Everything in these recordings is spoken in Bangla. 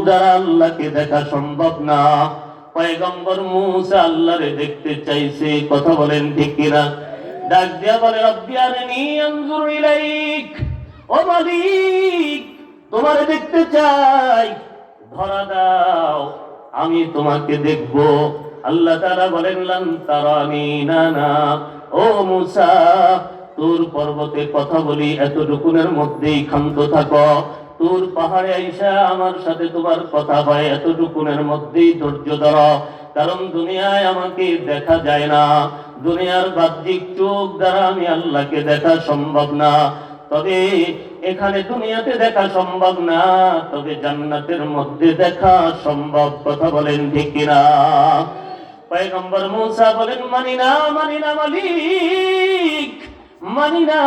দ্বারা আল্লাহকে দেখা সম্ভব না। পয়গম্বর মূসা আল্লাহরে দেখতে চাইছে, কথা বলেন ঠিক কিনা? ডাক দিয়া বলে রব্বি আরিনি আনজুর ইলাইক, ও মালিক তোমারে দেখতে চাই, ধরা দাও আমি তোমাকে দেখব। আল্লাহ তাআলা বলেন লান তারানি, না না ও মূসা তুর পর্বতে কথা বলি এতটুকুনের মধ্যেই ক্ষান্ত থাকো, তুর পাহাড়ে আইসা আমার সাথে তোমার কথা হয় এতটুকুনের মধ্যেই ধৈর্য ধরো। কারণ দুনিয়ায় আমাকে দেখা যায় না, দুনিয়ার বাহ্যিক চোখ দ্বারা আমি আল্লাহকে দেখা সম্ভব না। তবে এখানে দুনিয়াতে দেখা সম্ভব না, তবে জান্নাতের মধ্যে দেখা সম্ভব, কথা বলেন ঠিক কিনা? পয়গম্বর মূসা বলেন মানি না মালিক, মানি না,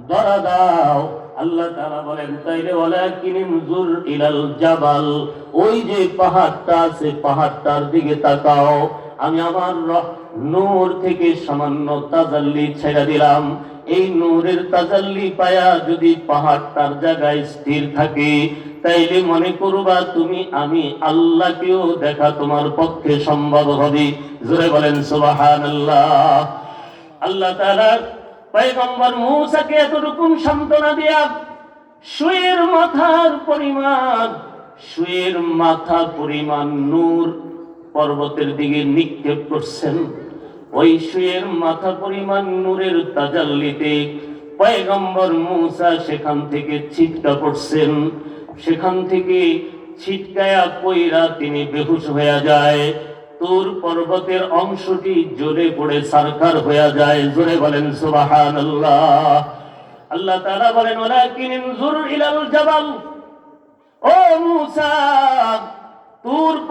ধরা দাও। আল্লাহ তাআলা বলেন তাইলে ওয়ালাকিন ইনজুর ইলাল জাবাল, ওই যে পাহাড়টা আছে পাহাড়টার দিকে তাকাও, আমি আমার নূর থেকে সামান্য তাজাল্লি ছেড়ে দিলাম। এই নূরের তাজাল্লি পায়া যদি পাহাড়টার জায়গায় স্থির থাকে, তাইলে মনে করবা তুমি আমি আল্লাহকেও দেখা তোমার পক্ষে সম্ভব হবে। জোরে বলেন সুবহানাল্লাহ। আল্লাহ তাআলা পয়গম্বর মূসাকে এতটুকু সান্ত্বনা দিয়া সুয়ের মাথা পরিমাণ নূর পর্বতের দিকে নিক্ষেপ করছেন। ওই সুয়ের মাথা পরিমাণ নূরের তাজাল্লিতে পয়গম্বর মূসা সেখান থেকে ছিটকা পড়ছেন। সেখান থেকে ছিটকায়া পইরা তিনি বেহুশ হয়ে যায়। তুর পর্বতের অংশটি জ্বলে পড়ে ছারখার হয়ে যায়। জোরে বলেন সুবহানাল্লাহ। আল্লাহ তাআলা বলেন ওয়ালাকিন ইনজুর ইলাল জাবাল, ও মূসা